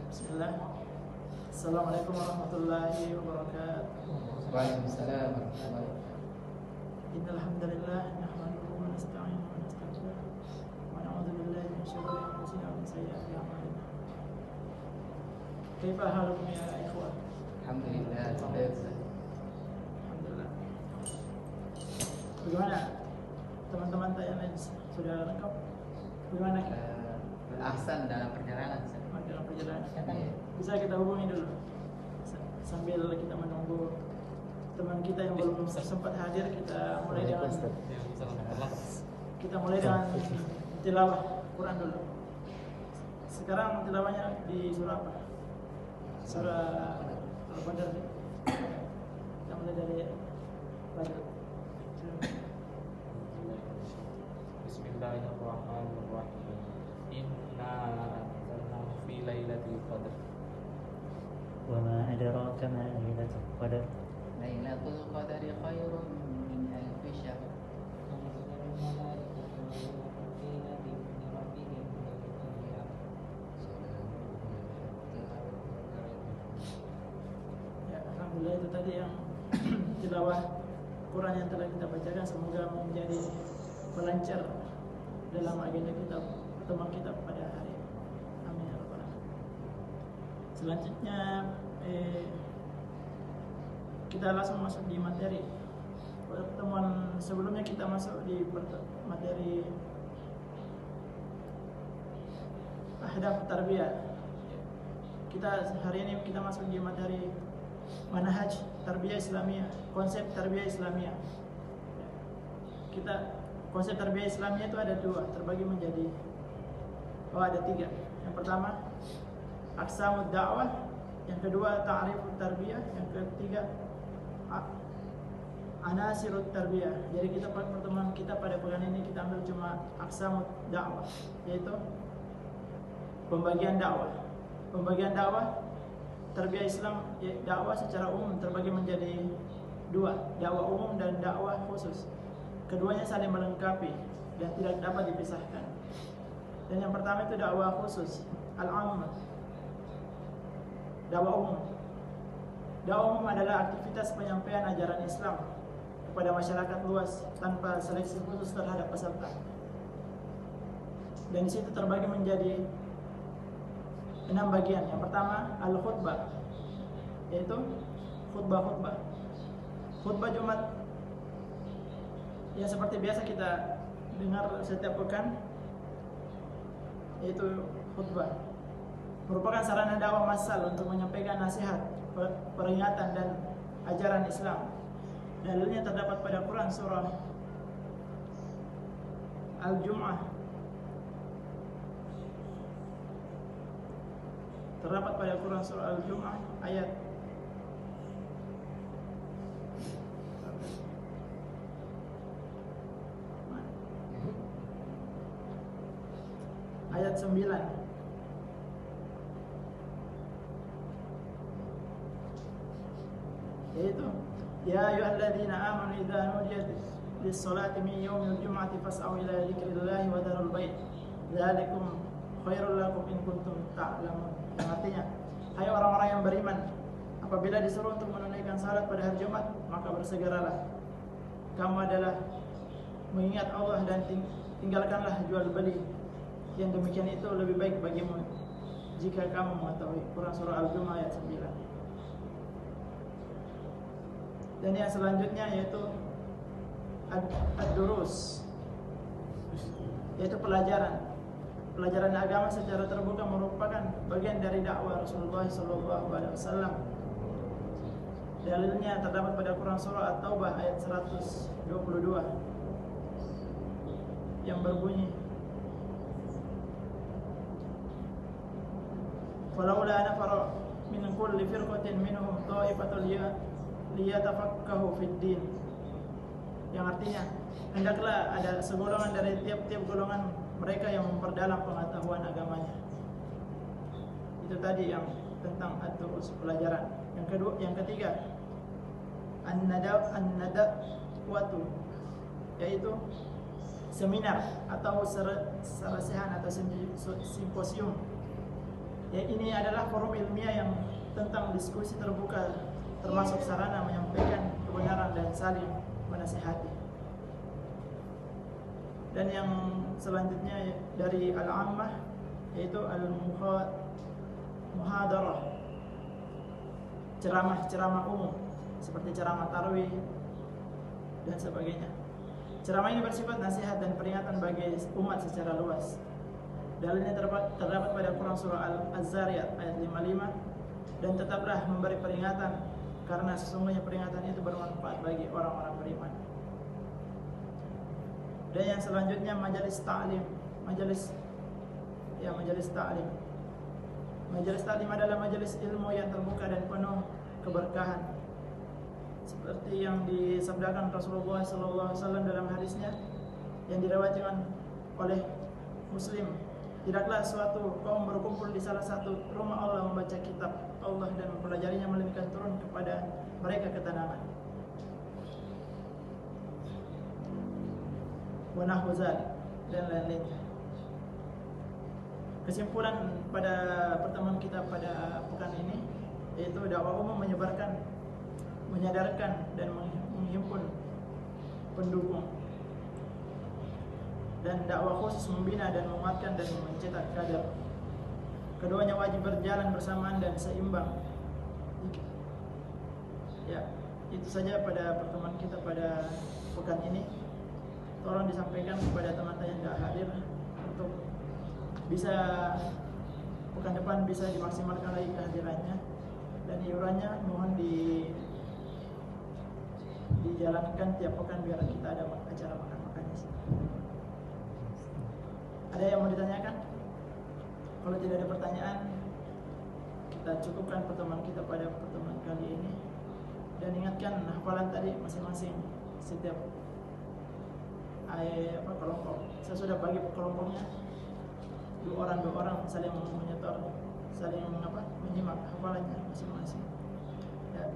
Bismillah. Assalamualaikum warahmatullahi wabarakatuh. Waalaikumsalam warahmatullahi wabarakatuh. Innal hamdalillah nahmaduhu wa nasta'inuhu wa nastaghfiruh wa na'udzu billahi min shururi anfusina wa min sayyiati a'malina. Kaifa halukum ya ikhwan? Alhamdulillah, baik. Alhamdulillah. Bagaimana teman-teman tanya lain sudah lengkap? Bagaimana kita Ahsan dalam perjalanan. dalam perjalanan? Iya. Bisa kita hubungi dulu sambil kita menunggu teman kita yang belum sempat hadir. Kita mulai dengan tilawah Quran dulu. Sekarang tilawahnya di surah apa? Surah Al-Badr. Kita mulai dari Badr. Bismillahirrahmanirrahim. Inna anzalnahu fi lailatul qadr. وما أدراك ما ليلة القدر Lailatul Qadri khairun min alfi syahr. Ya, alhamdulillah itu tadi yang tilawah Quran yang telah kita bacakan, semoga menjadi pelancar dalam agenda kita, pertemuan kita pada hari ini. Amin ya rabbal alamin. Selanjutnya kita langsung masuk di materi. Pertemuan sebelumnya kita masuk di materi ahdaf tarbiyah. Hari ini kita masuk di materi manhaj tarbiyah Islamiyah, konsep tarbiyah Islamiyah. Konsep tarbiyah Islamiyah itu ada dua, terbagi menjadi ada tiga. Yang pertama aqsamud da'wah, yang kedua ta'rifut tarbiyah, yang ketiga anasirut tarbiyah. Jadi pertemuan kita pada pekan ini kita ambil cuma aqsamud da'wah, yaitu pembagian dakwah. Pembagian dakwah tarbiyah Islam, dakwah secara umum terbagi menjadi dua, dakwah umum dan dakwah khusus. Keduanya saling melengkapi dan tidak dapat dipisahkan. Dan yang pertama itu dakwah khusus, al-ammah, dakwah umum. Dakwah umum adalah aktivitas penyampaian ajaran Islam kepada masyarakat luas tanpa seleksi khusus terhadap peserta. Dan di situ terbagi menjadi 6 bagian. Yang pertama al-khutbah, yaitu khutbah Jumat yang seperti biasa kita dengar setiap pekan, yaitu khutbah merupakan sarana dakwah massal untuk menyampaikan nasihat, peringatan dan ajaran Islam. Dalilnya terdapat pada Quran surah Al-Jum'ah. Terdapat pada Quran surah Al-Jum'ah ayat ayat 9. Yaitu ya ayyuhalladzina amanu idza nudiya lis-salati min yaumil jum'ati fas'au ila dzikrillahi wa dharul bait dzalikum khairul lakum in kuntum ta'lamun. Yang artinya, hai orang-orang yang beriman, apabila disuruh untuk menunaikan salat pada hari Jumat, maka bersegeralah. Kamu adalah mengingat Allah dan tinggalkanlah jual beli. Yang demikian itu lebih baik bagimu jika kamu mengetahui. Quran surah Al-Jum'ah ayat 9. Dan yang selanjutnya yaitu ad-durus, yaitu pelajaran agama secara terbuka merupakan bagian dari dakwah Rasulullah SAW. Dalilnya terdapat pada Quran surah At-Taubah ayat 122 yang berbunyi falaula nafara min kulli firqatin minhum ta'ifatul liyatafaqahu fid din, yang artinya hendaklah ada segolongan dari tiap-tiap golongan mereka yang memperdalam pengetahuan agamanya. Itu tadi yang tentang ad-durus, pelajaran. Yang ketiga an-nadawatu, yaitu seminar atau sarasehan atau simposium Ya, ini adalah forum ilmiah yang tentang diskusi terbuka, termasuk sarana menyampaikan kebenaran dan saling menasihati. Dan yang selanjutnya dari al-ammah, yaitu al-muhadarah, ceramah umum seperti ceramah tarawih dan sebagainya. Ceramah ini bersifat nasihat dan peringatan bagi umat secara luas. Dalilnya terdapat pada Quran surah Az-Zariyat ayat 55, dan tetaplah memberi peringatan karena sesungguhnya peringatan itu bermanfaat bagi orang-orang beriman. Dan yang selanjutnya majelis ta'lim. Majelis ta'lim. Majelis ta'lim adalah majelis ilmu yang terbuka dan penuh keberkahan. Seperti yang disabdakan Rasulullah SAW dalam hadisnya yang diriwayatkan oleh Muslim, tidaklah suatu kaum berkumpul di salah satu rumah Allah membaca kitab Allah dan mempelajarinya melainkan turun kepada mereka ketenangan. Wa nahwu dzalik dan lain-lainnya. Kesimpulan pada pertemuan kita pada pekan ini yaitu dakwah umum menyebarkan, menyadarkan dan menghimpun pendukung, dan dakwah khusus membina dan menguatkan dan mencetak kader. Keduanya wajib berjalan bersamaan dan seimbang. Ya, itu saja pada pertemuan kita pada pekan ini. Tolong disampaikan kepada teman-teman yang tidak hadir untuk bisa pekan depan bisa dimaksimalkan lagi kehadirannya, dan iurannya mohon dijalankan tiap pekan biar kita ada acara makan-makannya. Ada yang mau ditanyakan? Kalau tidak ada pertanyaan, kita cukupkan pertemuan kita pada pertemuan kali ini. Dan ingatkan hafalan tadi masing-masing setiap kelompok. Saya sudah bagi kelompoknya dua orang saling menyetor, saling menyimak hafalannya masing-masing. Ya.